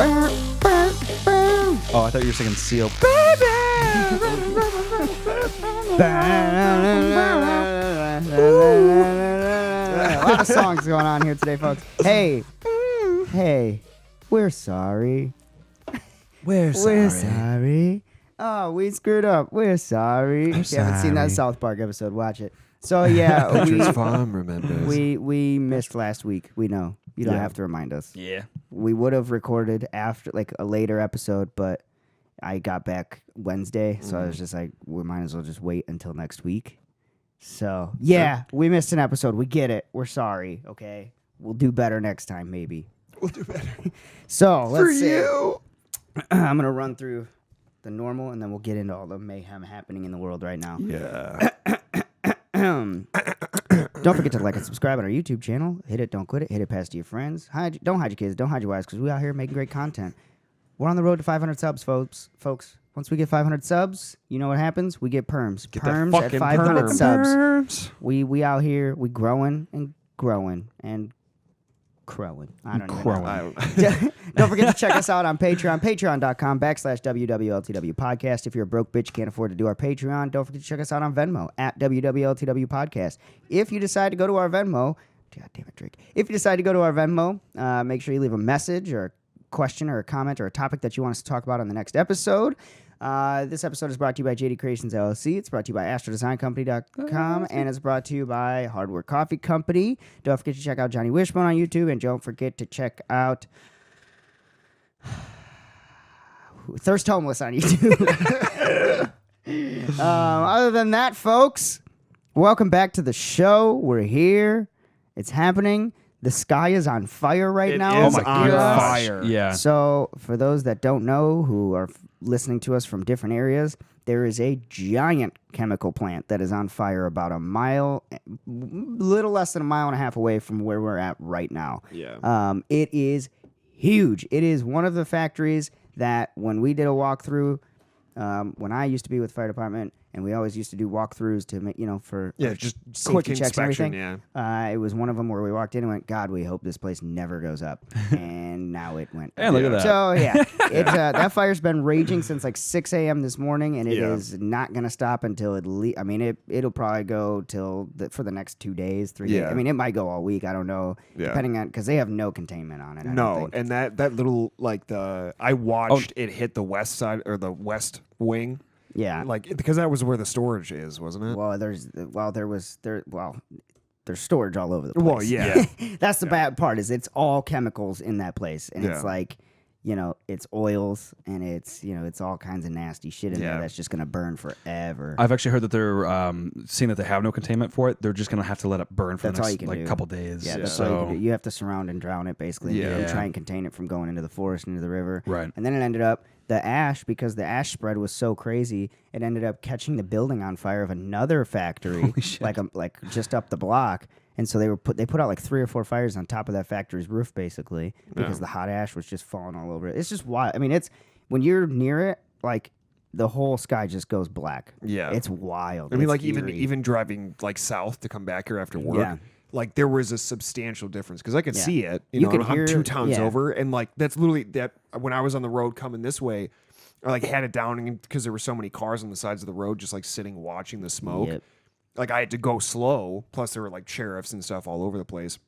Oh, I thought you were singing Seal. A lot of songs going on here today, folks. Hey, we're sorry. We're We're sorry. Oh, we screwed up. We're sorry. If you haven't seen that South Park episode, watch it. So yeah, Petra's Farm remembers. we missed last week. We know. You don't have to remind us. Yeah. We would have recorded after like a later episode, but I got back Wednesday, so I was just like, we might as well just wait until next week. So yeah, we missed an episode. We get it. We're sorry. Okay, we'll do better next time, maybe. We'll do better. So let's see. you. I'm gonna run through the normal, and then we'll get into all the mayhem happening in the world right now. Yeah. Don't forget to like and subscribe on our YouTube channel. Hit it, don't quit it. Hit it past to your friends. Don't hide your kids. Don't hide your wives, because we out here making great content. We're on the road to 500 subs, folks. Once we get 500 subs, you know what happens? We get perms. Get that Perms at fucking 500 perm. subs. We out here. We growing and growing and crowing. I don't even know. Don't forget to check us out on Patreon. Patreon.com/WWLTW podcast. If you're a broke bitch, can't afford to do our Patreon, don't forget to check us out on Venmo at WWLTW podcast. If you decide to go to our Venmo, God damn it, Drake. If you decide to go to our Venmo, make sure you leave a message or a question or a comment or a topic that you want us to talk about on the next episode. This episode is brought to you by JD Creations LLC. It's brought to you by AstroDesignCompany.com, and it's brought to you by Hardware Coffee Company. Don't forget to check out Johnny Wishbone on YouTube, and don't forget to check out Thirst Homeless on YouTube. Other than that, folks, welcome back to the show. We're here. It's happening. The sky is on fire right now. It is on fire. Yeah. So, for those that don't know, who are listening to us from different areas, there is a giant chemical plant that is on fire about a mile, little less than a mile and a half away from where we're at right now. Yeah. It is huge. It is one of the factories that when we did a walkthrough, when I used to be with the fire department, and we always used to do walkthroughs to make, for just safety quick checks inspection. and everything. It was one of them where we walked in and went, God, we hope this place never goes up. And now it went. And look at that. So yeah, that fire's been raging since like 6 a.m. this morning, and it is not going to stop until it'll probably go for the next 2 days, 3 days. I mean, it might go all week. I don't know, depending on, because they have no containment on it. I don't think. And that little I watched it hit the west side or the west wing. Yeah, because that was where the storage is, wasn't it? Well, there's storage all over the place. Well, yeah. That's the bad part, is it's all chemicals in that place, and it's like, it's oils, and it's all kinds of nasty shit in there that's just gonna burn forever. I've actually heard that they're seeing that they have no containment for it. They're just gonna have to let it burn for the next couple days. Yeah, that's all you can do. You have to surround and drown it, basically. And try and contain it from going into the forest, into the river. Right. And then it ended up, the ash, because the ash spread was so crazy, it ended up catching the building on fire of another factory, Holy shit. like just up the block. And so they put out like 3 or 4 fires on top of that factory's roof, basically, because the hot ash was just falling all over it. It's just wild. I mean, it's when you're near it, like the whole sky just goes black. Yeah, it's wild. I mean, it's like eerie. even driving like south to come back here after work. Yeah. Like there was a substantial difference because I could see it. You know, I'm 2 towns over, and like that's literally that. When I was on the road coming this way, I like had it down because there were so many cars on the sides of the road, just like sitting watching the smoke. Yep. Like I had to go slow. Plus there were like sheriffs and stuff all over the place.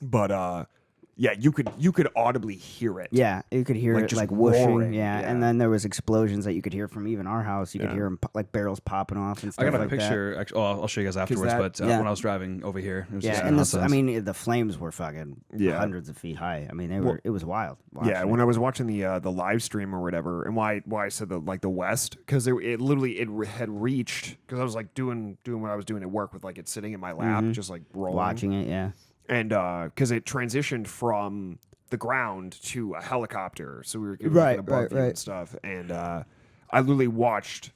But yeah, you could audibly hear it. Yeah, you could hear it like whooshing. Roaring. Yeah, and then there was explosions that you could hear from even our house. You could hear them like barrels popping off and stuff. I got a like picture. Actually, I'll show you guys afterwards. But when I was driving over here, it was and I mean, the flames were fucking hundreds of feet high. I mean, it was wild. Yeah, when I was watching the live stream or whatever, and why I said the west, because it had reached, because I was like doing what I was doing at work with like it sitting in my lap, just like rolling, watching it. Yeah. And because it transitioned from the ground to a helicopter, so we were getting above view and stuff. And I literally watched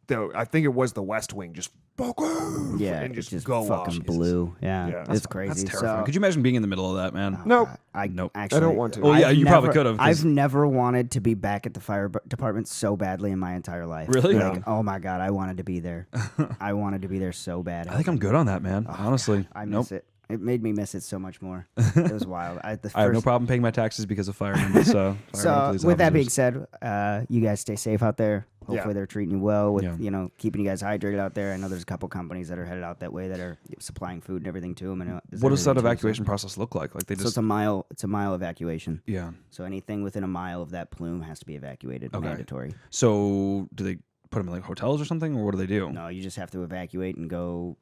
I think it was the West Wing just and just go fucking off. blue. Yeah, it's crazy. That's terrifying. Could you imagine being in the middle of that, man? Nope. Nope. Actually, I don't want to. Well, yeah, you probably could have. I've never wanted to be back at the fire department so badly in my entire life. Really? Like, oh my God, I wanted to be there. I wanted to be there so bad. I think I'm good on that, man. Honestly, I miss it. It made me miss it so much more. It was wild. I have no problem paying my taxes because of firemen. So with that being said, you guys stay safe out there. Hopefully they're treating you well with keeping you guys hydrated out there. I know there's a couple companies that are headed out that way that are supplying food and everything to them. And what does that evacuation process look like? Like it's a mile. It's a mile evacuation. Yeah. So anything within a mile of that plume has to be evacuated. Okay. Mandatory. So do they put them in like hotels or something, or what do they do? No, you just have to evacuate and go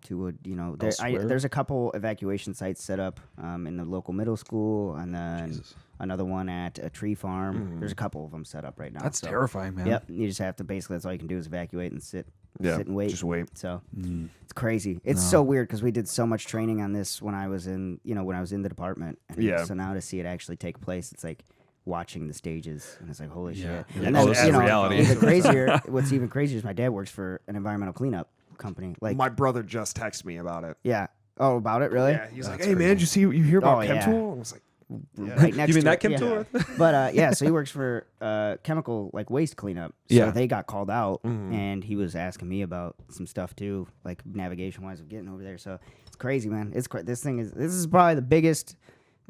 to a there's a couple evacuation sites set up in the local middle school, and then another one at a tree farm. There's a couple of them set up right now. That's terrifying, man. Yep, you just have to that's all you can do is evacuate and sit and wait. Just wait. So it's crazy. It's so weird because we did so much training on this when I was in the department. And so now to see it actually take place, it's like watching the stages, and it's like holy shit. And then reality. What's even crazier is my dad works for an environmental cleanup company. Like my brother just texted me about it. Yeah. Oh, about it, really? Yeah. He's like, "Hey, man, did you hear about Chem Tool?" I was like, right next. You mean to that Chem Tool? But so he works for chemical waste cleanup. So they got called out, and he was asking me about some stuff too, like navigation wise of getting over there. So it's crazy, man. This is probably the biggest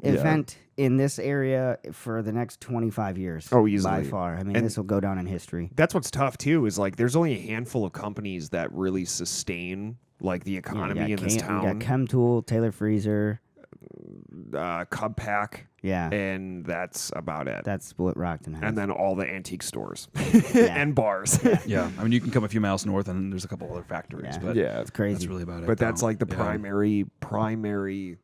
event in this area for the next 25 years. Oh, easily. By far. I mean, this will go down in history. That's what's tough, too, is like there's only a handful of companies that really sustain like the economy in this town. You got Chem Tool, Taylor Freezer, Cub Pack. Yeah. And that's about it. That's what Rockton has. And then all the antique stores and bars. Yeah. I mean, you can come a few miles north and there's a couple other factories. But it's crazy. That's really about it. But that's like the primary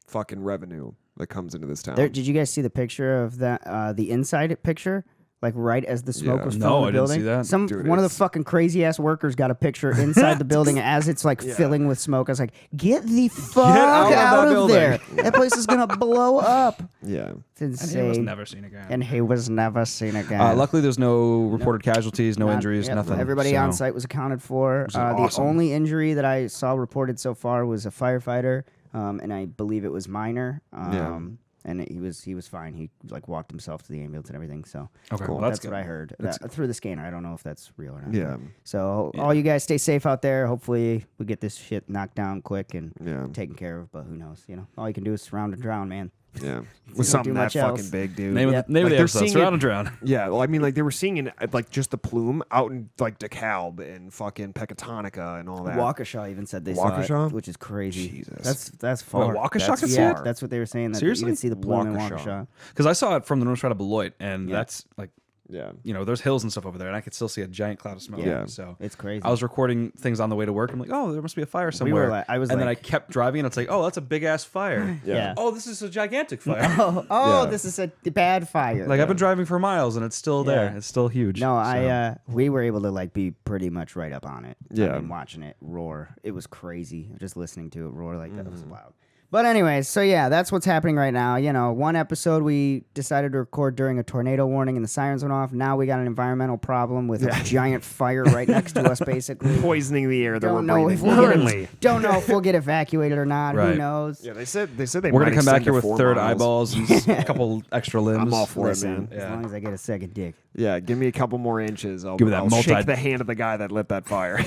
fucking revenue that comes into this town. Did you guys see the picture of that? The inside picture, like right as the smoke was filling the building. Didn't see that. One of the fucking crazy ass workers got a picture inside the building as it's like filling with smoke. I was like, get the fuck out of there! That place is gonna blow up. Yeah, it's insane. And he was never seen again. Luckily, there's no reported casualties, no injuries, nothing. Everybody on site was accounted for. The only injury that I saw reported so far was a firefighter. And I believe it was minor. And he was fine. He like walked himself to the ambulance and everything. So cool. That's what I heard through the scanner. I don't know if that's real or not. Yeah. So all you guys stay safe out there. Hopefully we get this shit knocked down quick and taken care of. But who knows? All you can do is surround and drown, man. Yeah, with something that fucking big, dude. Name of the episode, Surround and Drown. Yeah, well, I mean, like they were seeing it, like just the plume out in like DeKalb and fucking Pecatonica and all that. Waukesha even said they saw it, which is crazy. Jesus, that's far. Waukesha could see it. That's what they were saying. That seriously, you can see the plume in Waukesha. Because I saw it from the north side of Beloit, and that's like. Yeah, there's hills and stuff over there, and I could still see a giant cloud of smoke. Yeah, so it's crazy. I was recording things on the way to work. I'm like, oh, there must be a fire somewhere. Then I kept driving, and it's like, oh, that's a big ass fire. Yeah. Oh, this is a gigantic fire. This is a bad fire. Like I've been driving for miles, and it's still there. It's still huge. No, we were able to like be pretty much right up on it. Yeah, I mean, watching it roar, it was crazy. Just listening to it roar like that was wild. But anyways, so that's what's happening right now. One episode we decided to record during a tornado warning and the sirens went off. Now we got an environmental problem with a giant fire right next to us, basically. Poisoning the air that we're breathing currently. Don't know if we'll get evacuated or not. Right. Who knows? Yeah, they said we're going to come back here with third eyeballs and a couple extra limbs. I'm all for it, man. As long as I get a second dick. Yeah, give me a couple more inches. I'll shake the hand of the guy that lit that fire.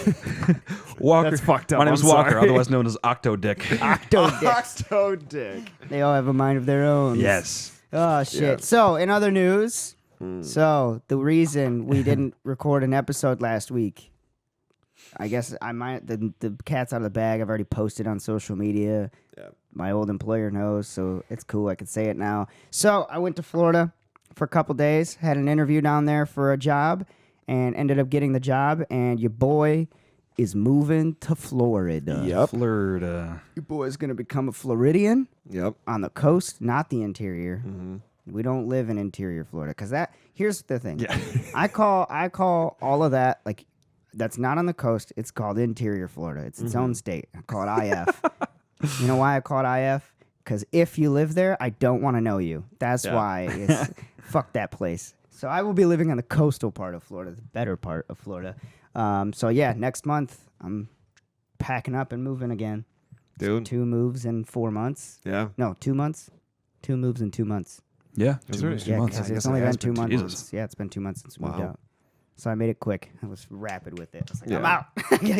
Walker. That's fucked up. My name's Walker, otherwise known as Octo Dick. Octo Dick. They all have a mind of their own. Yes. Oh, shit. Yeah. So, in other news, the reason we didn't record an episode last week, I guess the cat's out of the bag. I've already posted on social media. Yeah. My old employer knows, so it's cool. I can say it now. So, I went to Florida for a couple days, had an interview down there for a job, and ended up getting the job, and your boy is moving to Florida. Yep. Florida. Your boy's going to become a Floridian. Yep. On the coast, not the interior. Mm-hmm. We don't live in interior Florida because here's the thing. Yeah. I call all of that like that's not on the coast. It's called interior Florida. It's its own state. I call it IF. You know why I call it IF? Because if you live there, I don't want to know you. That's why it's fuck that place. So I will be living on the coastal part of Florida, the better part of Florida. Next month I'm packing up and moving again. Dude. 2 moves in 4 months. Yeah. No, 2 months. 2 moves in 2 months. Yeah. 2 months. Yeah, because it's only been 2 months. Yeah, it's been 2 months since we moved out. So I made it quick. I was rapid with it. I was like, I'm out.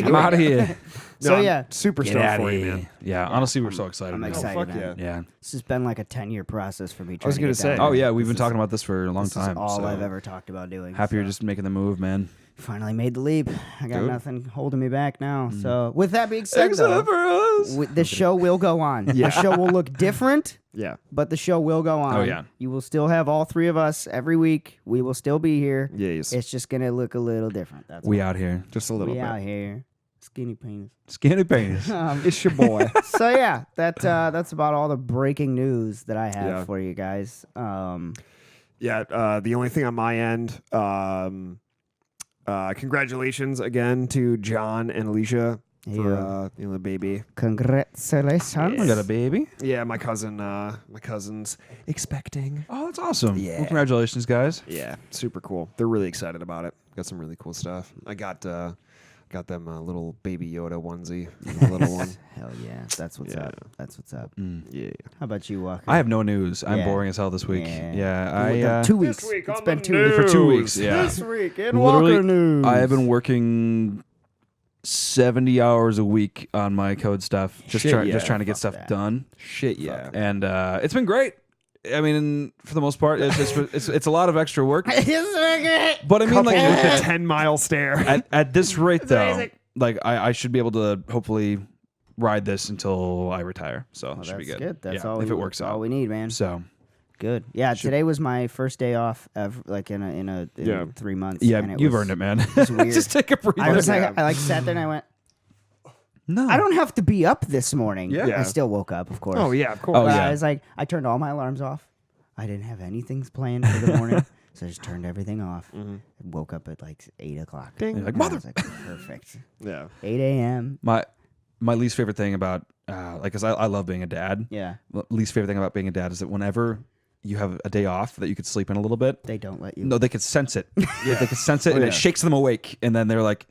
I'm out of here. So super stoked for you, man. Yeah, honestly, we're so excited. I'm excited. fuck man. Yeah. This has been like a 10-year process for me. I was going to say. Oh yeah, we've been talking about this for a long time. This is all so I've ever talked about doing. Happy you're just making the move, man. Finally made the leap. I got nothing holding me back now. So with that being said, Except for us. the show will go on. The show will look different. Yeah. But the show will go on. Oh, yeah. You will still have all three of us every week. We will still be here. Yes. It's just going to look a little different. That's We all. out here. Just a little We bit. out here. Skinny penis. Skinny penis. It's your boy. So yeah, that's about all the breaking news that I have for you guys. The only thing on my end, congratulations again to John and Alicia for the baby. Congratulations. I got a baby. Yeah, my cousin's expecting. Oh, that's awesome. Yeah. Well, congratulations, guys. Yeah, super cool. They're really excited about it. Got some really cool stuff. I got them a little baby Yoda onesie, a little one. Hell yeah, that's what's up. That's what's up. Yeah. How about you, Walker? I have no news. I'm Yeah. boring as hell this week. Yeah. I 2 weeks. This week It's on been the 2 weeks. for 2 weeks. Yeah. This week in Literally, Walker News. I have been working 70 hours a week on my code stuff, just Shit, trying to get fuck stuff that. done, Shit, yeah. and it's been great. I mean, for the most part, it's a lot of extra work. But I mean, Coupled like with the 10-mile stare. at this rate, though, amazing. like I should be able to hopefully ride this until I retire. So Well, it should be that's good. That's Yeah, all. if it works all out. we need, man. So Good. Yeah. Today was my first day off ever, like in 3 months. yeah, and you've was, earned it, man. was weird. Just take a breather. I was like, I sat there and I went, no, I don't have to be up this morning. Yeah. I still woke up, of course. Oh, yeah, of course. Oh, But yeah. I was like, I turned all my alarms off. I didn't have anything planned for the morning, so I just turned everything off. Woke up at like 8 o'clock. Ding. You're like, And I mother. was like, perfect. Yeah. 8 a.m. My least favorite thing about because I love being a dad. Yeah. Least favorite thing about being a dad is that whenever you have a day off that you could sleep in a little bit, They don't let you. no, they could sense it. They could sense it, and it shakes them awake, and then they're like,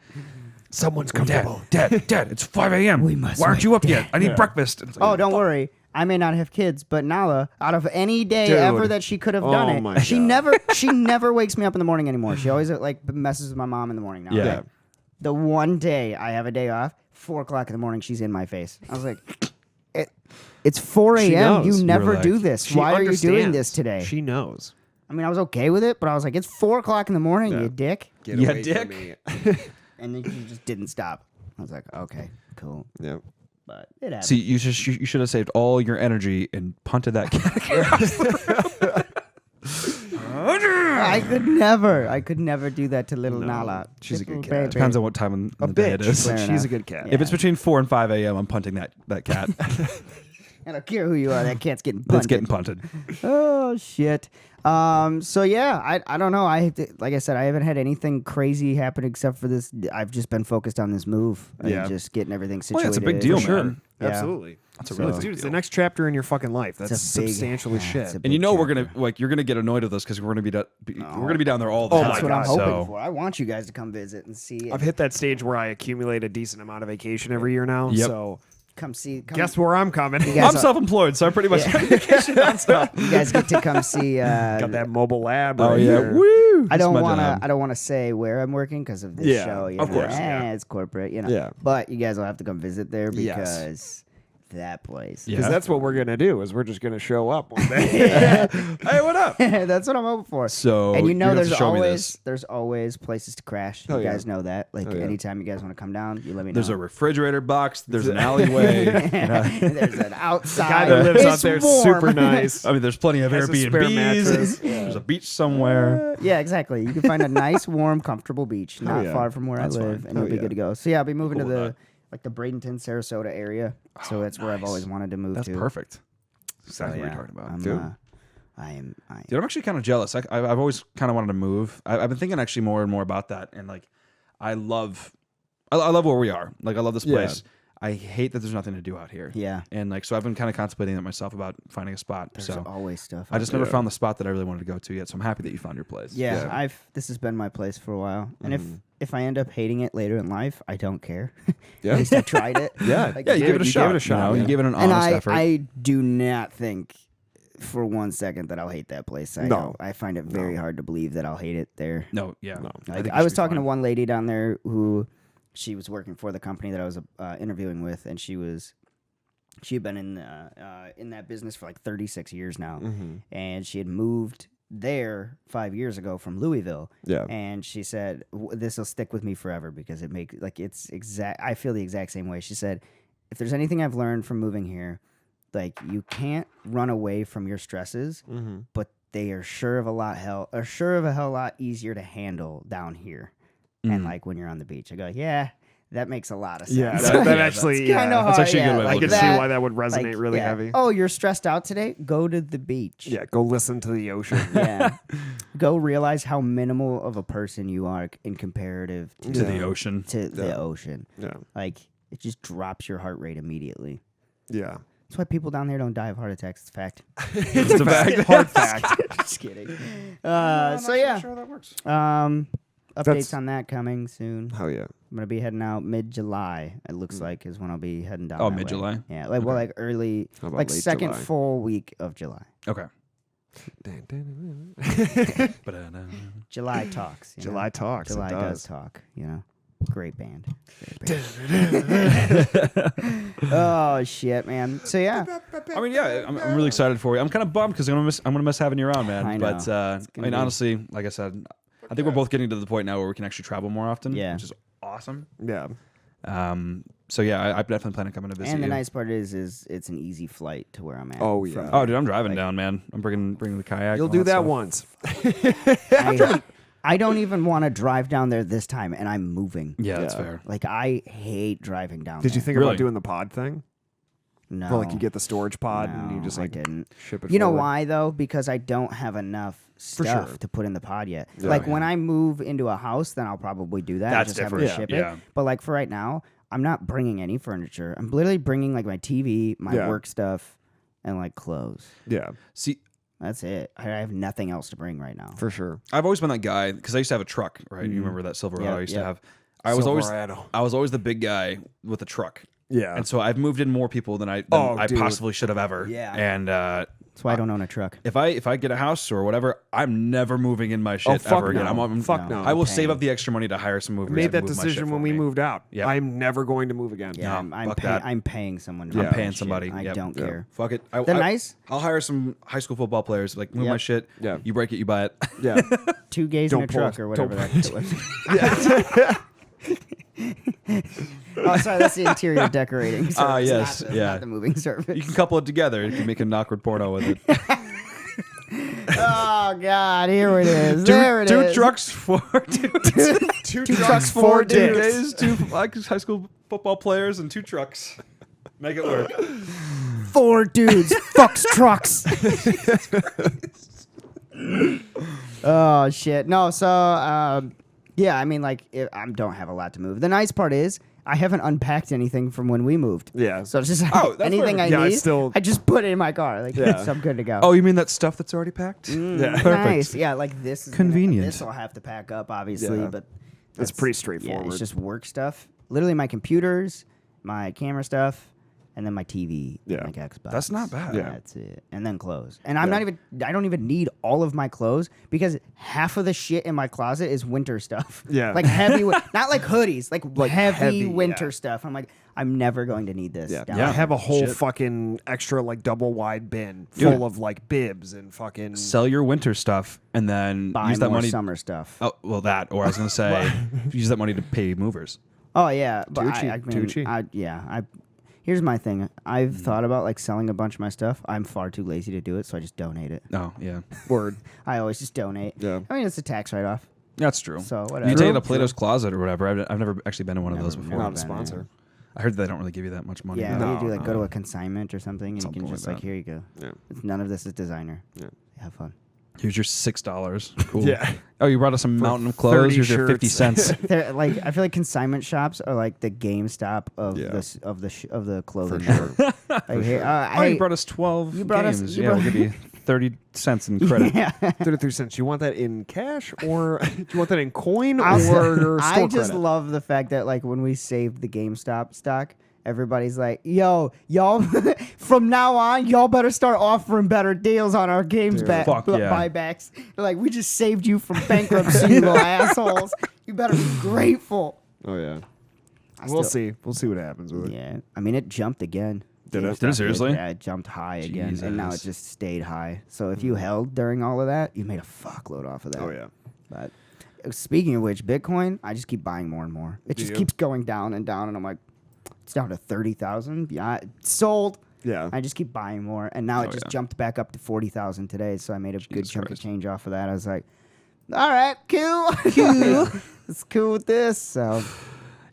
Someone's Dad, comfortable. Dad, it's 5 a.m. We must Why aren't you wake up yet? I need breakfast. And it's like, Oh, don't worry. I may not have kids, but Nala, out of any day Dude. ever that she could have Oh done my it, she God. never wakes me up in the morning anymore. She always like messes with my mom in the morning now. Yeah. Okay? The one day I have a day off, 4 o'clock in the morning, she's in my face. I was like, it's 4 She a.m. knows. You never like- do this. She Why are you doing understands. this today? She knows. I mean, I was okay with it, but I was like, it's 4 o'clock in the morning, Yeah. you dick. Get Yeah, away from dick. me. And then she just didn't stop. I was like, okay, cool. Yeah. But it happened. See, you should have saved all your energy and punted that cat. I could never do that to little Nala. she's a good Little cat. baby. Depends on what time in the day it is. Fair She's enough. a good cat. Yeah. If it's between 4 and 5 a.m., I'm punting that cat. I don't care who you are. That cat's getting punted. That's getting punted. Oh shit. So yeah, I don't know. Like I said, I haven't had anything crazy happen except for this. I've just been focused on this move Yeah. and just getting everything Well, situated. yeah, it's a big deal, For sure. man. Yeah. Absolutely. That's a So- really Dude, big it's deal. the next chapter in your fucking life. That's It's a big- substantially yeah, shit. it's a And you know we're chapter. gonna get annoyed with us because we're gonna be down there all the Oh time. my That's what I'm God. hoping So- for. I want you guys to come visit and see. I've hit that stage where I accumulate a decent amount of vacation every year now. Yep. So come see. Come, guess where I'm coming. You guys I'm self-employed, so I pretty much Yeah. vacation nonstop. you guys get to come see. Got that mobile lab. Oh right yeah, here. woo! I don't It's my want to. job. I don't want to say where I'm working because of this Yeah, show. You of know? course, yeah. It's corporate, you know. Yeah. But you guys will have to come visit there Yes. because that place. Yeah. Because that's what we're gonna do. Is we're just gonna show up one day. Hey, what up? That's what I'm hoping for. So And you know, you're gonna have to show me there's always places to crash. Oh, You yeah. guys know that. Like Oh, yeah. anytime you guys want to come down, you let me know. There's a refrigerator box. There's an alleyway. There's an outside. Guy that lives out It's there, warm. super nice. I mean, there's plenty of Has a spare Airbnbs. mattress. There's a beach somewhere. Yeah, exactly. You can find a nice, warm, comfortable beach not yeah. far from where That's I live, fine. and you'll be yeah. good to go. So yeah, I'll be moving Cool to with the that. like the Bradenton, Sarasota area. So that's where I've nice. always wanted to move That's to. perfect. That's So, exactly what yeah, you're talking about. I'm, Dude. I am. Dude, I'm actually kind of jealous. I've always kind of wanted to move. I've been thinking actually more and more about that, and like, I love where we are. Like, I love this Yeah. place. I hate that there's nothing to do out here. Yeah. And like, so I've been kind of contemplating it myself about finding a spot. There's so always stuff. I out just there. never found the spot that I really wanted to go to yet. So I'm happy that you found your place. Yeah, Yeah. this has been my place for a while, and if I end up hating it later in life, I don't care. Yeah. At least I tried it. Yeah. Like, Yeah, you give it a you shot. gave it a shot, You yeah. give it an and honest effort. I do not think for 1 second that I'll hate that place. I find it very hard to believe that I'll hate it there. No, yeah. No. Like, I was talking to one lady down there who she was working for the company that I was interviewing with, and she had been in that business for like 36 years now, and she had moved there 5 years ago from Louisville. Yeah. And she said, this will stick with me forever because it makes like I feel the exact same way. She said, if there's anything I've learned from moving here, like you can't run away from your stresses, but they are sure of a hell lot easier to handle down here. And like when you're on the beach, I go, yeah, that makes a lot of sense. Yeah, that actually, that's actually a good way. I can see why that would resonate really heavy. Oh, you're stressed out today? Go to the beach. Yeah, go listen to the ocean. Yeah, go realize how minimal of a person you are in comparative to the ocean. The ocean. Yeah, like it just drops your heart rate immediately. Yeah. That's why people down there don't die of heart attacks. It's a fact. It's a fact. Hard fact. Just kidding. So yeah. Sure that works. Updates on that coming soon. Oh yeah. I'm gonna be heading out mid-July. It looks like is when I'll be heading down. Oh, that mid-July? way. Yeah, like early, like second July? full week of July. Okay. July talks. July talks. July it does talk. You know, great band. Oh shit, man. So yeah. I mean, yeah, I'm really excited for you. I'm kind of bummed because I'm gonna miss having you around, man. I know. But I mean, honestly, like I said, I think we're both getting to the point now where we can actually travel more often. Yeah. Which is awesome. Yeah. So yeah, I definitely plan on coming to visit And the you. nice part is it's an easy flight to where I'm at. Oh yeah. Oh, dude, I'm driving down, man. I'm bringing the kayak. You'll and do all that stuff. once. I don't even want to drive down there this time, and I'm moving. Yeah, that's Yeah. fair. Like I hate driving down. Did you there. think Really? about doing the pod thing? No. Where like you get the storage pod and you No, just I like didn't. ship it. You know forward? why though? Because I don't have enough stuff sure. to put in the pod yet. Yeah. Like when I move into a house, then I'll probably do that. That's just have her different. ship Yeah. it. But like for right now, I'm not bringing any furniture. I'm literally bringing like my TV, my work stuff, and like clothes. Yeah, See, That's it. I have nothing else to bring right now. for sure. I've always been that guy because I used to have a truck, right? You remember that Silverado I used to have? I was Silverado. always the big guy with a truck. Yeah. And so I've moved in more people than I dude. possibly should have ever. Yeah. And That's why I don't own a truck. if I get a house or whatever, I'm never moving in my shit fuck ever again. no. Fuck no. I will I'm save paying. up the extra money to hire some movers. Made and that move my shit decision for when we me. moved out. Yeah. I'm never going to move again. Yeah, No, I'm fuck that. I'm paying someone to I'm move paying my shit. somebody. I Yep. don't Yeah. care. Fuck it. They're nice. I'll hire some high school football players. Like move Yep. my shit. Yeah. You break it, you buy it. Yeah. Two gays Don't in a truck pull- or whatever don't- that was. Oh, sorry, that's the interior decorating. Service, yes, not the, yeah. not the moving service. You can couple it together. You can make an awkward porno with it. Oh God, here it is. There it two is. trucks, 4 dudes. Two trucks, 4 2 dicks. days, 2 high school football players, and 2 trucks. Make it work. 4 dudes fucks trucks. Oh shit. No, so yeah, I mean like I don't have a lot to move. The nice part is I haven't unpacked anything from when we moved. Yeah. So it's just Oh, that's anything perfect. I Yeah, need, I just put it in my car. Like Yeah. so I'm good to go. Oh, you mean that stuff that's already packed? Yeah. Perfect. Nice. Yeah, like this is Convenient. This I'll have to pack up obviously, Yeah. but That's pretty yeah, straightforward. it's just work stuff. Literally my computers, my camera stuff, and then my TV, Yeah. and like Xbox. That's not bad. Yeah. That's it. And then clothes. And I don't even need all of my clothes because half of the shit in my closet is winter stuff. Yeah. Like heavy, not like hoodies, like heavy heavy, winter yeah. stuff. I'm like, I'm never going to need this. Yeah. down I there. have a whole Shit. fucking extra like double wide bin Dude. full of like bibs and fucking Sell your winter stuff and then Buy use that more money. summer stuff. Oh, well, that. Or I was going to say, use that money to pay movers. Oh yeah, but Too I cheap, mean, too cheap. Here's my thing. I've Mm. thought about like selling a bunch of my stuff. I'm far too lazy to do it, so I just donate it. Oh, yeah. word. I always just donate. Yeah. I mean, it's a tax write-off. That's true. So You whatever. can take it True, to Plato's Closet or whatever. I've never actually been in one of those Never- before. never Not a been sponsor. I heard they don't really give you that much money. Yeah, though. what do you do? Like go to no. a consignment or something, and you Something can like just like that. here you go. Yeah. None of this is designer. Yeah. Have fun. Here's your $6. Cool. Yeah. Oh, you brought us some mountain of clothes. 30 Here's your 50 shirts. cents. They're like I feel like consignment shops are like the GameStop of Yeah. of the clothing. For sure. Like, here, Oh, you brought us 12 you brought us- games. you Yeah, we'll brought- give you 30 cents in credit. yeah. 33 cents. You want that in cash or do you want that in coin I or store just credit? love the fact that like when we saved the GameStop stock, everybody's like, yo, y'all, from now on, y'all better start offering better deals on our games buybacks. They're like, we just saved you from bankruptcy, you little assholes. You better be grateful. Oh, yeah. We'll see. We'll see what happens with it. Yeah. I mean, it jumped again. Did it seriously? Yeah, it jumped high again, and now it just stayed high. So if you held during all of that, you made a fuckload off of that. Oh, yeah. But speaking of which, Bitcoin, I just keep buying more and more. It just keeps going down and down, and I'm like, it's down to 30,000. Yeah, it's sold. Yeah. I just keep buying more, and now it just jumped back up to 40,000 today. So I made a good chunk of change off of that. I was like, all right, cool. It's cool with this. So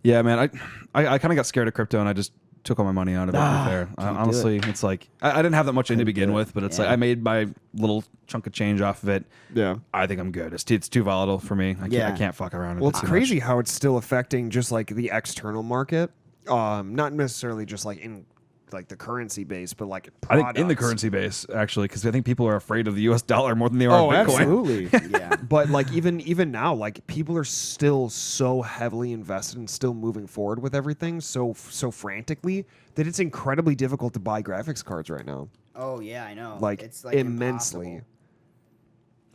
yeah, man, I kind of got scared of crypto, and I just took all my money out of it. There, honestly, it's like I didn't have that much in to begin with, but it's like I made my little chunk of change off of it. Yeah, I think I'm good. It's too volatile for me. I can't fuck around. Well, it's crazy how it's still affecting just like the external market, not necessarily just like in like the currency base, but like products. I think in the currency base actually, because I think people are afraid of the U.S. dollar more than they are of Bitcoin. Absolutely. Yeah, but like even now, like people are still so heavily invested and still moving forward with everything so frantically that it's incredibly difficult to buy graphics cards right now. Oh yeah, I know. Like it's like immensely. impossible.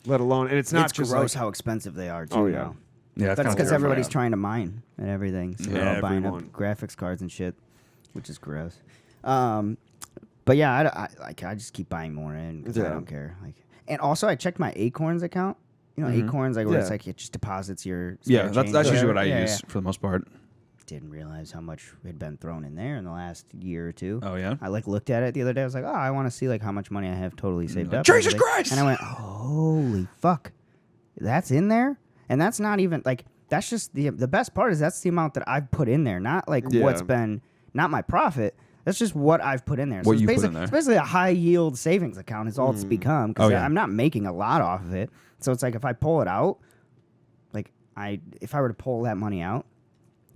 Let alone, and it's not it's just gross like, how expensive they are too. Oh yeah. Now. Yeah, That's because everybody's trying to mine and everything. So they're all buying up everyone. graphics cards and shit, which is gross. But yeah, I just keep buying more in because I don't care. Like, and also I checked my Acorns account. You know, Acorns, like where it's like it just deposits your spare change that's usually what I use for the most part. Didn't realize how much had been thrown in there in the last year or two. Oh yeah, I like looked at it the other day. I was like, oh, I want to see like how much money I have totally saved up. Jesus Christ! And I went, holy fuck, that's in there, and that's not even like that's just the best part is that's the amount that I've put in there, not like what's been not my profit. That's just what I've put in there. So what you put in there. It's basically a high yield savings account is all it's become because I'm not making a lot off of it. So it's like if I pull it out, like if I were to pull that money out,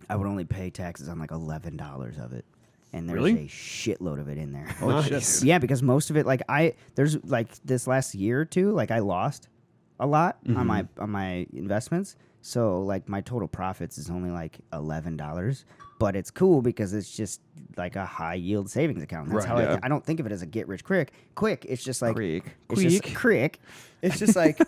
I would only pay taxes on like $11 of it. And there's a shitload of it in there. Oh shit. Yeah, because most of it there's like this last year or two, like I lost a lot on my investments. So like my total profits is only like $11. But it's cool because it's just like a high yield savings account. That's how I don't think of it as a get rich quick. It's just like It's just like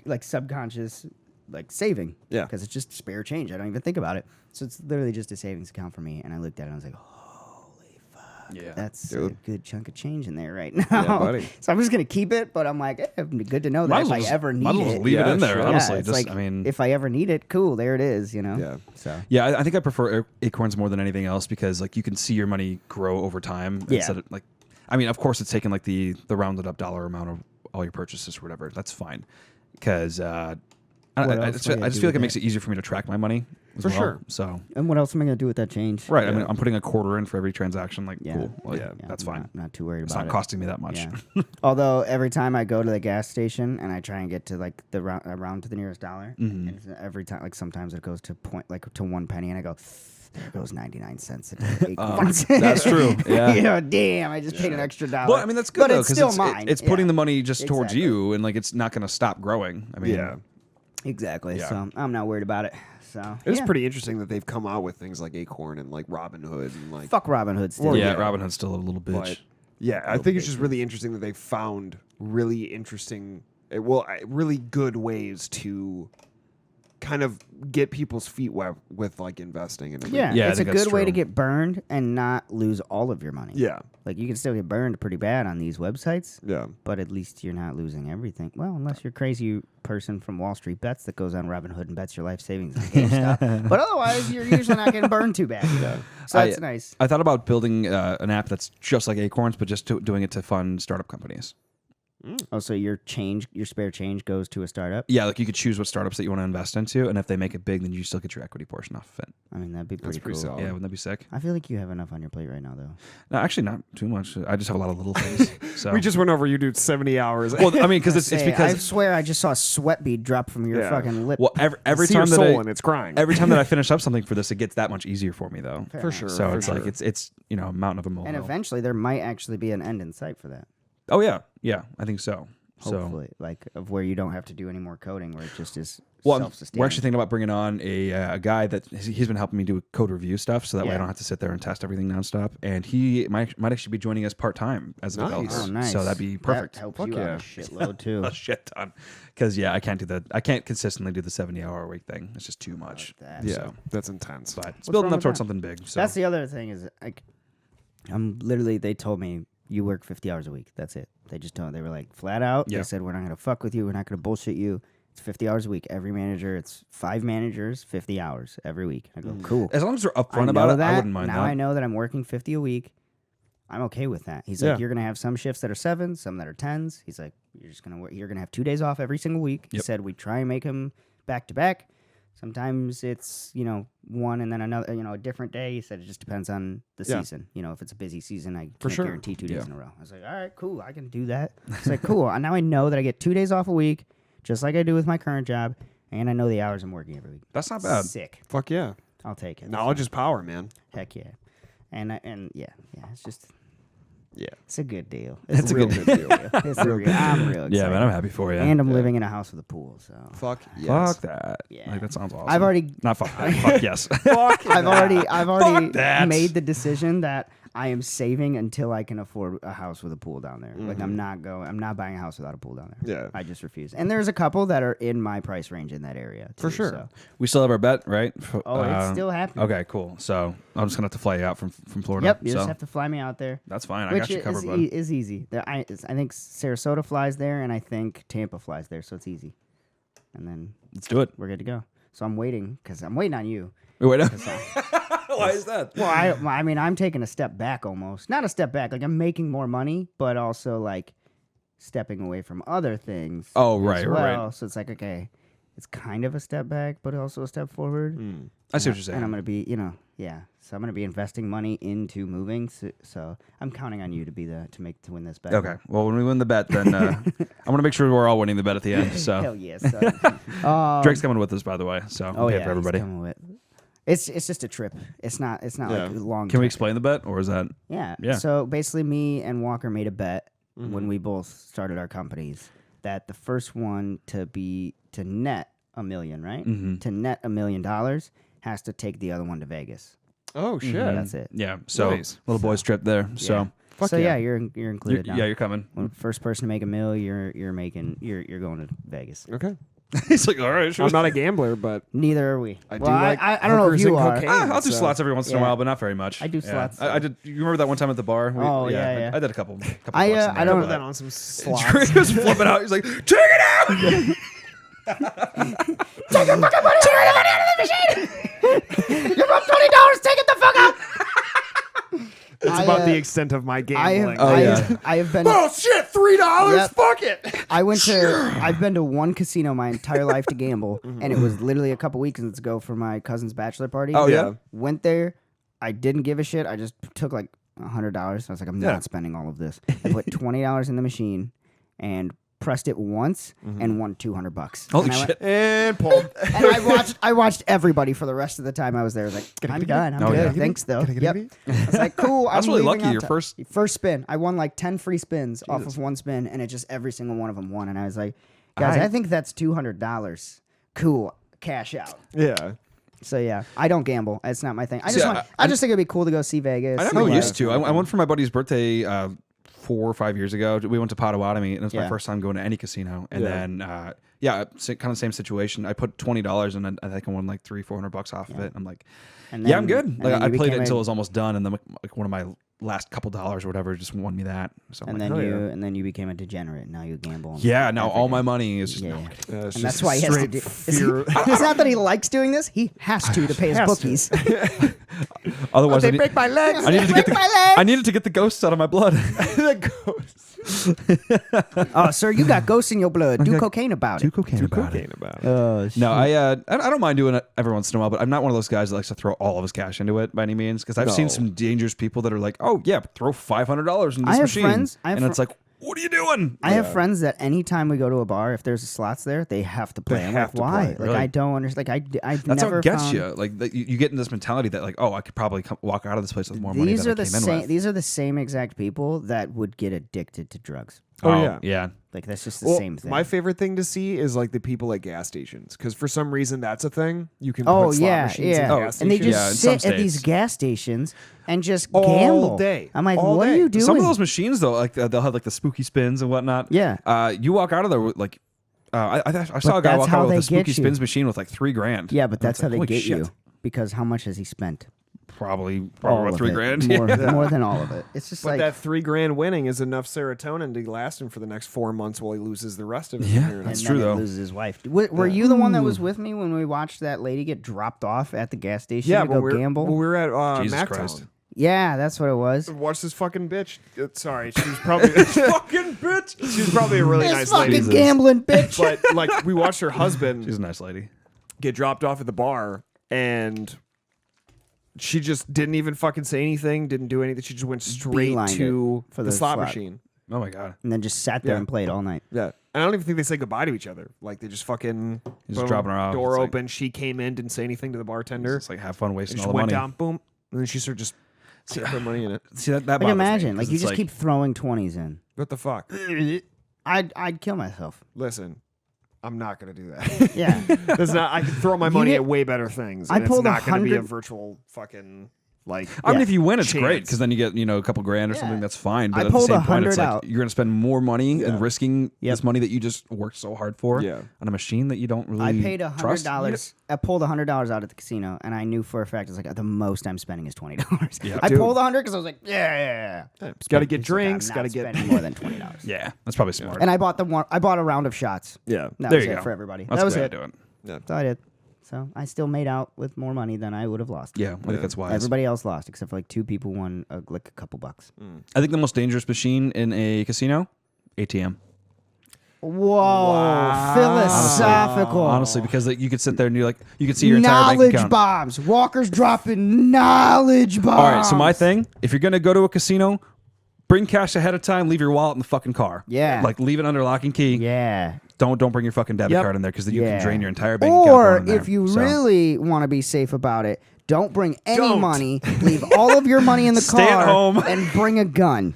like subconscious like saving. Yeah, because it's just spare change. I don't even think about it. So it's literally just a savings account for me. And I looked at it and I was like, holy fuck, that's a good chunk of change in there right now. Yeah, buddy. So I'm just gonna keep it. But I'm like, good to know that if I ever need it, leave it in there. Sure. Honestly, it's like, if I ever need it, cool, there it is. You know. Yeah. So yeah, I think I prefer Acorns more than anything else because like you can see your money grow over time. Yeah. Instead of, like, I mean, of course, it's taking like the rounded up dollar amount of all your purchases or whatever. That's fine because I just feel like it makes it easier for me to track my money for sure. So and what else am I gonna do with that change? Right. I mean, I'm putting a quarter in for every transaction. Like, cool. Like, that's I'm fine. Not too worried It's about it. not costing me that much. Yeah. Although every time I go to the gas station and I try and get to like the round to the nearest dollar, and every time like sometimes it goes to to 1 penny, and I go, there goes 99 cents. That's true. Yeah. Damn, I just paid an extra $1. Well, I mean, that's good but though, it's still mine. It's putting the money just towards you, and like it's not going to stop growing. I mean, exactly. Yeah. So I'm not worried about it. So it's pretty interesting that they've come out with things like Acorn and like Robinhood and like fuck Robinhood still. Yeah, Robinhood's still a little bitch. But, I think it's just really interesting that they found really really good ways to kind of get people's feet wet with like investing and everything. Yeah, it's a good way to get burned and not lose all of your money. Yeah. Like you can still get burned pretty bad on these websites. Yeah. But at least you're not losing everything. Well, unless you're a crazy person from Wall Street Bets that goes on Robinhood and bets your life savings on GameStop. But otherwise, you're usually not getting burned too bad. Yeah. So that's nice. I thought about building an app that's just like Acorns, but just doing it to fund startup companies. Oh, so your spare change goes to a startup? Yeah, like you could choose what startups that you want to invest into, and if they make it big, then you still get your equity portion off of it. I mean, that'd be pretty cool. solid. Yeah, wouldn't that be sick? I feel like you have enough on your plate right now, though. No, actually, not too much. I just have a lot of little things. So We just went over you do 70 hours. well, I mean, because it's because I swear I just saw a sweat bead drop from your fucking lip. Well, every See time your that soul and it's crying. every time that I finish up something for this, it gets that much easier for me, though. For sure. So for it's sure. like it's a mountain of a molehill. And eventually, there might actually be an end in sight for that. Oh yeah, I think so. Hopefully, like of where you don't have to do any more coding, where it just is Well, self-sustaining. we're actually thinking about bringing on a guy that he's been helping me do code review stuff, so that way I don't have to sit there and test everything nonstop. And he might actually be joining us part time as a developer. Oh, nice. So that'd be perfect. That helps you out a shitload too. A shit ton, because I can't consistently do the 70-hour week thing. It's just too much. Like yeah, that's intense. But it's building up towards something big. So that's the other thing is like, they told me you work 50 hours a week. That's it. They just don't. They were like flat out. They said we're not gonna fuck with you. We're not gonna bullshit you. It's 50 hours a week. Every manager, it's 5 managers, 50 hours every week. I go, cool. As long as they're upfront about it, I wouldn't mind now that. I know that I'm working 50 a week. I'm okay with that. He's like, you're gonna have some shifts that are 7s, some that are 10s. He's like, you're gonna have 2 days off every single week. He said we try and make them back to back. Sometimes it's, one and then another, a different day. He said it just depends on the season. If it's a busy season, I can't guarantee 2 days in a row. I was like, all right, cool, I can do that. It's like, cool. And now I know that I get 2 days off a week, just like I do with my current job, and I know the hours I'm working every week. That's not bad. Sick. Fuck yeah. I'll take it. Knowledge is power, man. Heck yeah. And it's just... Yeah. It's a good deal. It's a good deal. I'm real excited. Yeah, man, I'm happy for you. And I'm living in a house with a pool, so... Fuck yes. Fuck that. Yeah. Like, that sounds awesome. I've already... Not fuck that. Fuck yes. I've already that. made the decision that I am saving until I can afford a house with a pool down there. Like I'm not buying a house without a pool down there. Yeah. I just refuse. And there's a couple that are in my price range in that area too, For sure. So. We still have our bet, right? It's still happening. Okay, cool. So I'm just gonna have to fly you out from Florida. Yep, you just have to fly me out there. That's fine. I Which got you covered, bud. is easy. I think Sarasota flies there, and I think Tampa flies there, so it's easy. And then Let's do it. we're good to go. So I'm waiting because I'm waiting on you. Wait. Why is that? Well, I mean, I'm taking a step back almost. Not a step back. Like, I'm making more money, but also, like, stepping away from other things. Oh, as right, well. right. So it's like, okay, it's kind of a step back, but also a step forward. I see what you're saying. And I'm going to be, so I'm going to be investing money into moving. So I'm counting on you to win this bet. Okay. Well, when we win the bet, then I'm going to make sure we're all winning the bet at the end. So Hell yes. Drake's coming with us, by the way. So Oh, pay yeah, for everybody. he's coming with. It's just a trip. It's not like a long. Can we trip. explain the bet, or is that? Yeah. Yeah. So basically, me and Walker made a bet when we both started our companies that the first one to net $1 million, right? Mm-hmm. To net $1 million has to take the other one to Vegas. Oh shit. That's it. Yeah. So Nice. little boy's trip there. So Yeah. You're included. now. you're coming. When first person to make $1 million, you're going to Vegas. Okay. He's like, all right, sure. I'm not a gambler, but Neither are we. I well, do like I don't know if hookers you and are. cocaine. I'll do so- slots every once in a Yeah. while, but not very much. I do slots. I did. You remember that one time at the bar? Yeah. I did a couple. I bucks in I there, don't. but- Put that on some slots. Drake was flipping out. He's like, take it out. Take your fucking money! Take the money out of the machine! You're up $20. Take it the fuck out! It's about the extent of my gambling. I have been. Oh shit! $3. Yep. Fuck it. I've been to one casino my entire life to gamble, and it was literally a couple weekends ago for my cousin's bachelor party. Oh, yeah? Went there. I didn't give a shit. I just took like $100. I was like, I'm not spending all of this. I put $20 in the machine and pressed it once and won $200. Holy and shit. And pulled. And I watched everybody for the rest of the time I was there. I was like, I'm done. I'm Oh, good. yeah. Thanks though. Can I get Yep. a beat? I was like, cool. That's I'm really leaving lucky. on Your time. first. Spin. I won like 10 free spins off of one spin, and it just every single one of them won. And I was like, guys, I think that's $200. Cool. Cash out. Yeah. So yeah, I don't gamble. It's not my thing. I I just think it'd be cool to go see Vegas. I see never live. used to. I went for my buddy's birthday 4 or 5 years ago. We went to Potawatomi, and it was my first time going to any casino. And then, kind of same situation. I put $20, and I think I won like $300-400 off of it. I'm like, And then, I'm good. and Like then I you played it became until it was almost done, and then like one of my last couple dollars or whatever just won me that. So I'm and like, then hell yeah. and then you became a degenerate. Now you gamble. on Yeah, now all everything. my money is just. Yeah. No, yeah. I'm kidding. It's And just that's why he has to straight do. fear. It's not that he likes doing this. He has to pay his Has to. bookies. Otherwise, They break my legs. I needed to get the my legs. I needed to get the ghosts out of my blood. The ghosts. Oh, sir, you got ghosts in your blood. Do cocaine about it. cocaine Do cocaine about it. Oh, No, I don't mind doing it every once in a while, but I'm not one of those guys that likes to throw all of his cash into it by any means. Because I've seen No. some dangerous people that are like, "Oh yeah, throw $500 in this I have machine," friends- I have and it's like, "What are you doing?" I have friends that anytime we go to a bar, if there's slots there, they have to play. They I'm have like, to why? play, Like, really. I don't understand. Like, I've That's never how it gets found, you. Like you get in this mentality that like, "Oh, I could probably walk out of this place with more money These than are I the came in same. with." These are the same exact people that would get addicted to drugs. Oh, yeah. Like that's just the same thing. My favorite thing to see is like the people at gas stations, because for some reason that's a thing. You can put slot machines in gas and they stations. just sit at these gas stations and just all gamble day. I'm like, all what day. are you doing? Some of those machines though, like they'll have like the spooky spins and whatnot. Yeah. You walk out of there with like, I saw a guy walk out with a spooky spins machine with like $3,000. Yeah, but that's how like, they get shit. you, because how much has he spent? Probably All about of $3,000. more than all of it. It's just But like that $3,000 winning is enough serotonin to last him for the next 4 months while he loses the rest of his Yeah. inheritance. That's and true, then though. he loses his wife. Were you the one that was with me when we watched that lady get dropped off at the gas station to go gamble? When we were at Jesus MacLeod. Christ. Yeah, that's what it was. Watch this fucking bitch. Sorry, she was probably fucking bitch. She was probably a really nice lady. Fucking gambling bitch. But like, we watched her husband She's a nice lady. get dropped off at the bar, and she just didn't even fucking say anything, didn't do anything. She just went straight Beelined to it for the the slot slot. machine. Oh my god. And then just sat there Yeah. and played all night. Yeah. And I don't even think they say goodbye to each other. Like, they just fucking Just boom, dropping her off. door It's like- open. She came in, didn't say anything to the bartender. It's like have fun wasting Just all the went money. down, boom, and then she started just put money in it. See that Like bothers me, imagine, 'cause like you it's just keep throwing 20s in. What the fuck? I'd kill myself. Listen, I'm not gonna do that. Yeah. That's not. I can throw my money did- at way better things. I And pulled it's not gonna be a 100 virtual fucking like. I mean, Yeah. if you win, it's great Chance. because then you get a couple grand or Yeah. something. That's fine. But I at the pulled same point, it's 100 like out. you're gonna spend more money Yeah. and risking Yep. this money that you just worked so hard for Yeah. on a machine that you don't really. I paid trust. $100. I pulled $100 out at the casino, and I knew for a fact it's like the most I'm spending is $20. Yeah. I Dude. pulled 100 because I was like, yeah. Got to get He's like, drinks. I'm Got to not get. spending more than $20. Yeah, that's probably smart. And I bought I bought a round of shots. Yeah. That There was you it go. for everybody. That's that was the way it. to do it. That's all I did. So I still made out with more money than I would have lost. Yeah, I think that's wise. Everybody else lost except for like 2 people won like a couple bucks. I think the most dangerous machine in a casino, ATM. Whoa, philosophical. Honestly, because like, you could sit there and you could see your entire bank knowledge account. bombs. Walker's dropping knowledge bombs. All right, so my thing, if you're gonna go to a casino, bring cash ahead of time. Leave your wallet in the fucking car. Yeah. like leave it under lock and key. Yeah. Don't bring your fucking debit card in there because then you Yeah. can drain your entire bank account. Or going in there. if you So, really want to be safe about it, don't bring any Don't. money. Leave all of your money in the Stay car at home. and bring a gun.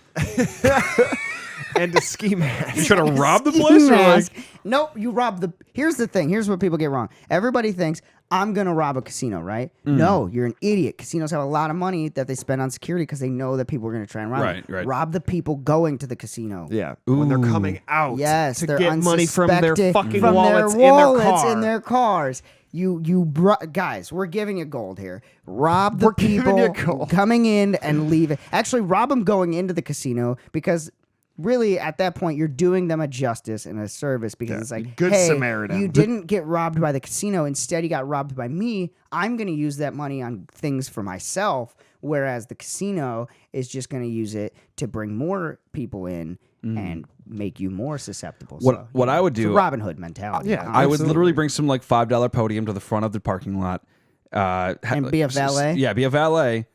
And a ski mask. you trying to rob the Ski place? Or like, mask. Nope, you rob the. Here's the thing. Here's what people get wrong. Everybody thinks I'm gonna rob a casino, right? No, you're an idiot. Casinos have a lot of money that they spend on security because they know that people are gonna try and rob Right, them. right. Rob the people going to the casino. Yeah. When they're Ooh. coming out. Yes, To they're get money from their unsuspected fucking from wallets, their in their car. in their cars. Guys, we're giving you gold here. Rob the We're giving people you gold. coming in and leaving. Actually, rob them going into the casino because really at that point you're doing them a justice and a service because it's like, Good hey, Samaritan. you didn't get robbed by the casino. Instead, you got robbed by me. I'm going to use that money on things for myself, whereas the casino is just going to use it to bring more people in and make you more susceptible. What I would do- it's a Robin Hood mentality. Yeah, I would Absolutely. literally bring some like $5 podium to the front of the parking lot, And be a valet? Yeah, be a valet.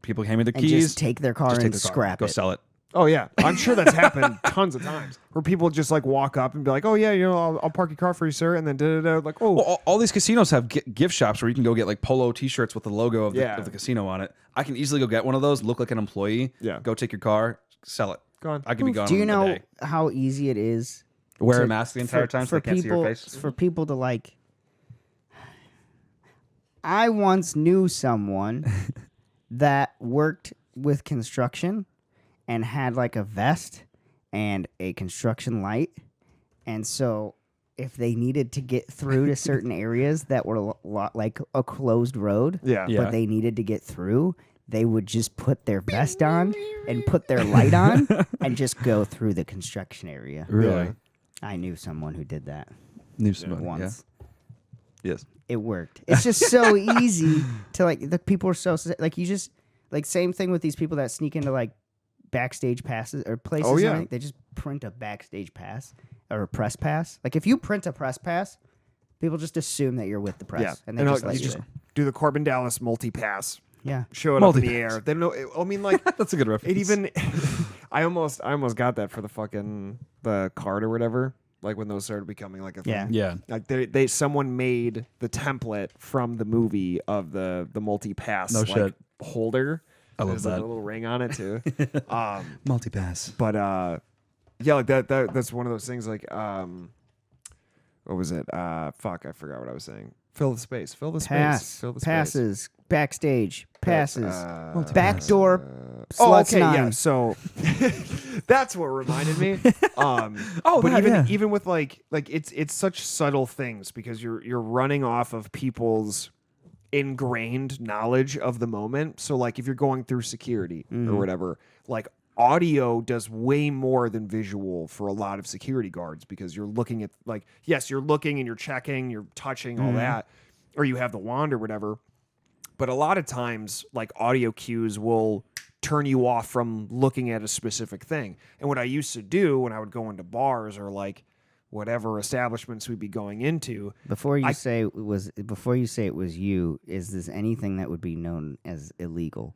People hand me the and keys. just take their car just and take the car, scrap go it. sell it. Oh yeah, I'm sure that's happened tons of times where people just like walk up and be like, "Oh yeah, I'll park your car for you, sir," and then like, "Oh, Well, all these casinos have gift shops where you can go get like polo T-shirts with the logo of the, Yeah. of the casino on it. I can easily go get one of those, look like an employee. Yeah. Go take your car, sell it. Gone. I could be gone. Do you in a know day. how easy it is Wear to- a mask the entire time so they can't see your face? For people to like. I once knew someone that worked with construction and had like a vest and a construction light, and so if they needed to get through to certain areas that were like a closed road, yeah, Yeah. but they needed to get through, they would just put their vest on and put their light on and just go through the construction area. Really? Yeah. I knew someone who did that Knew somebody, once. Yeah. Yes. It worked. It's just so easy to like. The people are so like you just like same thing with these people that sneak into like backstage passes or places. Oh, yeah. Right? They just print a backstage pass or a press pass. Like if you print a press pass, people just assume that you're with the press, yeah. and they And just you let you just in. do the Corbin Dallas multi-pass. Yeah. Show it up in the Multi-pass. air. They don't know. I mean, like That's a good reference. it even. I almost got that for the fucking the card or whatever. Like when those started becoming like a thing. Yeah. Yeah. Like they someone made the template from the movie of the multi-pass No like shit. holder. I love There's like that. a little ring on it too. Multi-pass. But Yeah, like that's one of those things. Like, what was it? Fuck, I forgot what I was saying. Fill the space. Fill the space. Fill the space. Passes. Backstage. Passes. Backdoor. Sluts okay, 9. yeah. So that's what reminded me. But even with like it's such subtle things because you're running off of people's ingrained knowledge of the moment. So like if you're going through security or whatever, like audio does way more than visual for a lot of security guards because you're looking at like, yes, you're looking and you're checking, you're touching all that, or you have the wand or whatever. But a lot of times like audio cues will turn you off from looking at a specific thing. And what I used to do when I would go into bars or like whatever establishments we'd be going into. Before you say it was you, is this anything that would be known as illegal?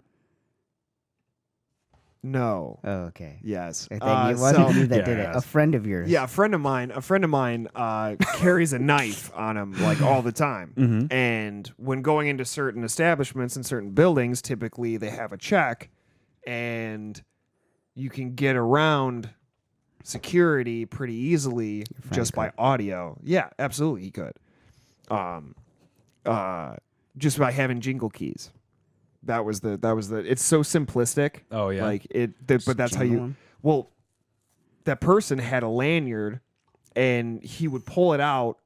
No. Oh, okay. Yes. It wasn't you that did it. A friend of yours. Yeah, a friend of mine carries a knife on him like all the time. Mm-hmm. And when going into certain establishments and certain buildings, typically they have a check and you can get around security pretty easily just by audio. Yeah, absolutely he could. Just by having jingle keys. That was the it's so simplistic. Oh yeah. Like but that's how you well that person had a lanyard and he would pull it out,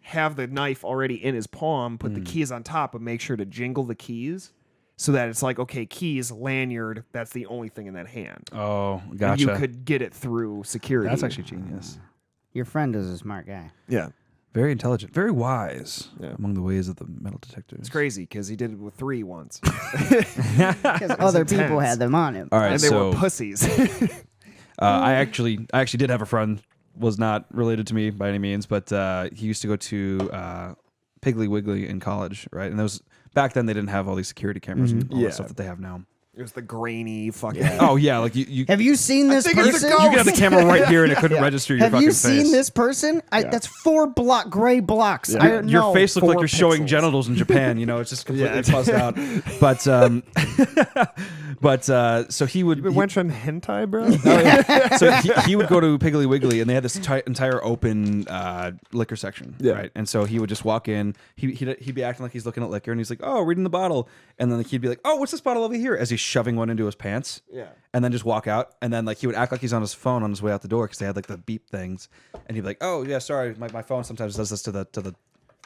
have the knife already in his palm, put the keys on top, and make sure to jingle the keys so that it's like, okay, keys, lanyard, that's the only thing in that hand. Oh, gotcha. And you could get it through security. That's actually genius. Your friend is a smart guy. Yeah. Very intelligent, very wise Yeah. among the ways of the metal detectors. It's crazy because he did it with 3 once. Because other people intense. had them on him. All right, And they so were pussies. I actually did have a friend, was not related to me by any means, but he used to go to Piggly Wiggly in college, right? And those back then they didn't have all these security cameras and all Yeah. the stuff that they have now. It was the grainy fucking. Oh yeah, like you Have you seen this think it's person? a you could have the camera right here and it couldn't register your Have fucking you face. seen this person? That's 4 gray blocks. Yeah. Your face looked like 4 you're showing pixels. genitals in Japan. You know, it's just completely Yeah. fuzzed out. But so he would. You been watching hentai, bro? So he would go to Piggly Wiggly, and they had this entire open liquor section, right? And so he would just walk in. He'd be acting like he's looking at liquor, and he's like, "Oh, reading the bottle," and then he'd be like, "Oh, what's this bottle over here?" As he's shoving one into his pants, and then just walk out, and then like he would act like he's on his phone on his way out the door because they had like the beep things, and he'd be like, "Oh yeah, sorry, my phone sometimes does this to the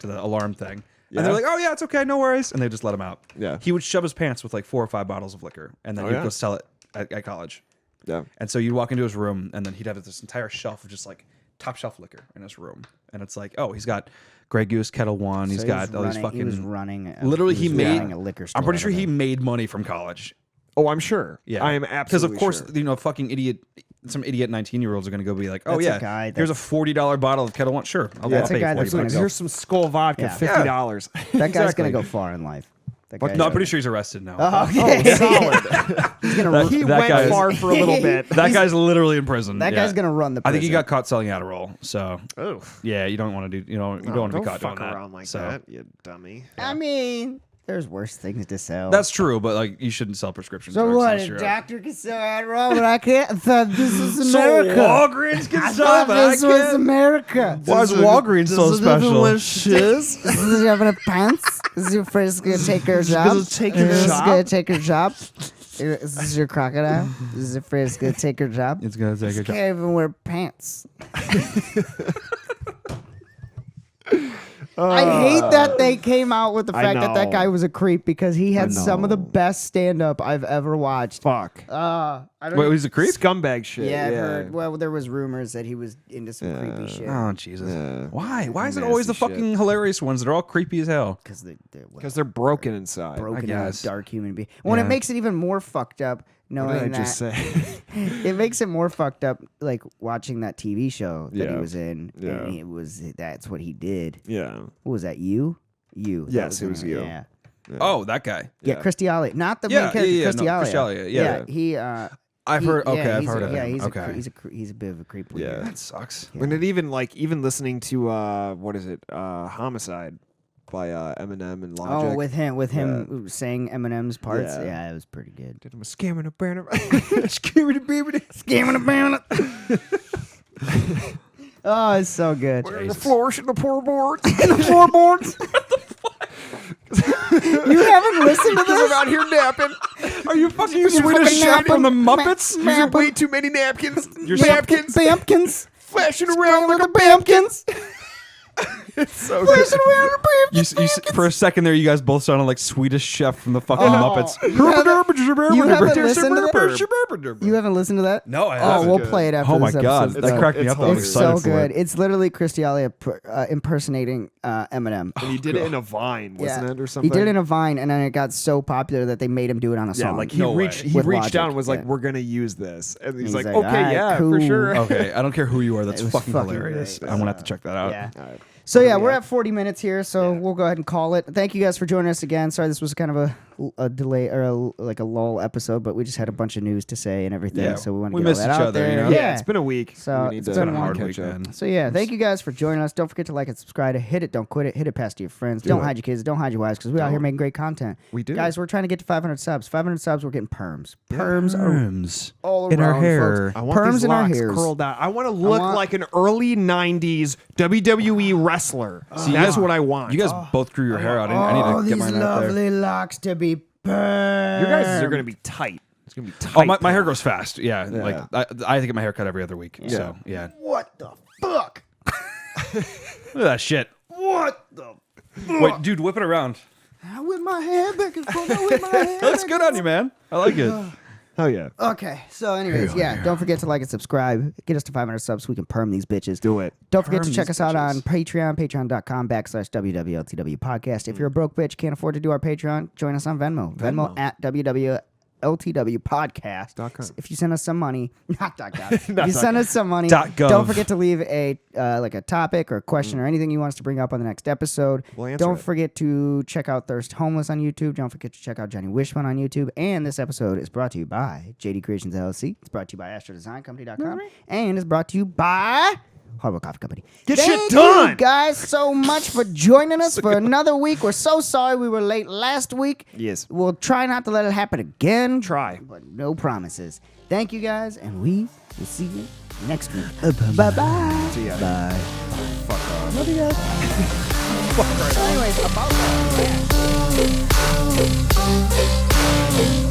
alarm thing." And they're like, "Oh yeah, it's okay, no worries," and they just let him out. Yeah. He would shove his pants with like 4 or 5 bottles of liquor, and then he'd go sell it at college. Yeah. And so you'd walk into his room, and then he'd have this entire shelf of just like top shelf liquor in his room, and it's like, oh, he's got Grey Goose, Kettle One, he's got all these fucking. He was running. Literally, he made running a liquor store. I'm pretty sure he made money from college. Oh, I'm sure. Yeah, I am absolutely because of course sure. you know some idiot 19-year-olds are going to go be like, oh That's a yeah, guy here's a $40 bottle of Kettle One. Sure, I'll That's a pay guy 40 that's gonna bucks. go- Here's some Skull vodka, Yeah. $50. That guy's gonna go far in life. No, I'm pretty sure he's arrested now. Okay. Solid. He's gonna. He That went guy is- far for a little bit. That guy's literally in prison. That guy's gonna run the. I Prison. think he got caught selling Adderall. So Oh, yeah, you don't want to do. You don't want to be caught fuck doing that. around like So that, you dummy. I mean, there's worse things to sell. that's true, but like you shouldn't sell prescription so drugs. what? unless A you're doctor can sell Adderall, but I can't. I thought this is So America. Walgreens can I sell, thought but I this was can't. America. Why is Walgreens so special? Shiz? Is he having a pants? Is your friend gonna take her job? gonna take your Is job? gonna take her job? Is this your crocodile? Is your friend gonna take her job? It's gonna take a Can't even wear pants. I hate that they came out with the I fact that know. guy was a creep because he had some of the know. best stand-up I've ever watched. Fuck. I don't Wait, he's a creep? Scumbag shit. yeah, I've heard. Well, there was rumors that he was into some creepy shit. Oh Jesus! Yeah. Why? Why is it always the Nasty shit. fucking hilarious ones that are all creepy as hell? Because they're Because they're broken inside. broken guess. dark human being. Well, and Yeah. it makes it even more fucked up What knowing did I that just say? it makes it more fucked up like watching that TV show that he Yeah. was in. Yeah. And it was that's what he did. Yeah. What was that? You? That Yes, it was him, you. Yeah. Oh, that guy. Yeah, Christy Alley. Not the Yeah, main character, yeah, Christy no, Alley. Christy Alley, yeah. He I've heard. Okay, yeah, I've he's heard a- of yeah, him. he's Okay, he's a bit of a creep. Yeah. that sucks. When it even even listening to what is it? Homicide by Eminem and Logic. Oh, with him saying Eminem's parts. Yeah. Yeah, it was pretty good. Did him a scamming a banner. Scamming a Oh, it's so good. We're the floors and the floorboards. The floorboards. You haven't listened to this? I'm out here napping. Are you fucking Swedish Chef from the Muppets? Using way too many napkins. You're napkins. Bampkins. Flashing around like a bampkins. It's so good. Flashing around like a bampkins. For a second there, you guys both sounded like Swedish Chef from the fucking Muppets. You haven't listened to that? You haven't listened to that? No, I haven't. Oh, we'll play it after this episode. That cracked me up. I was It's excited so for good. it. It's literally Christy Alley impersonating Eminem. And he did it in a Vine, wasn't it, or something? He did it in a Vine, and then it got so popular that they made him do it on a song. Yeah, like he reached out and was like, "We're gonna use this," and he's like, like, "Okay, "Alright, yeah, cool." for sure." Okay, I don't care who you are. That's It was fucking fucking hilarious. great. I'm gonna have to check that out. Yeah. All right. So yeah, we're at 40 minutes here, so we'll go ahead and call it. Thank you guys for joining us again. Sorry, this was kind of a delay or a lull episode, but we just had a bunch of news to say and everything, Yeah, so we want to we get all missed that each out other, there. you know? Yeah, it's been a week. So we need it's to been a hard catch week, up. man. So yeah, thank you guys for joining us. Don't forget to like and subscribe. Hit it, don't quit it. Hit it past to your friends. Don't hide your kids. Don't hide your wives, because we're out here making great content. We do. Guys, we're trying to get to 500 subs. 500 subs, we're getting perms. Perms are Perms all around, in our hair. folks. I want Perms these in our locks hairs. curled out. I want to look like an early '90s WWE wrestler. That's what I want. You guys both grew your hair out. I need to get mine out there. lovely locks to be permed. your guys are going to be tight. It's going to be tight. Oh, my hair grows fast. Yeah, like I get my hair cut every other week. So yeah. What the fuck? Look at that shit. What the? Wait, dude, whip it around. With my hair back and forth. With my hair. Looks good on you, man. I like it. Oh yeah. Okay, so anyways, don't forget to like and subscribe. Get us to 500 subs so we can perm these bitches. Do it. Don't forget to Perm check these us out on bitches. Patreon, patreon.com/WWLTW podcast. If you're a broke bitch, can't afford to do our Patreon, join us on Venmo. Venmo at WWLTW podcast. If you send us some money, not .com. If you send us some money, .gov. don't forget to leave a like a topic or a question or anything you want us to bring up on the next episode. We'll answer Don't it. forget to check out Thirst Homeless on YouTube. Don't forget to check out Johnny Wishman on YouTube. And this episode is brought to you by JD Creations LLC. It's brought to you by AstroDesignCompany.com. And it's brought to you by Hardwood Coffee Company. Get Thank shit done. you guys so much for joining us for another week. We're so sorry we were late last week. Yes. We'll try not to let it happen again. Try. But no promises. Thank you guys, and we will see you next week. Bye-bye. See ya. Bye. Fuck off. Love you guys. Anyways, about that.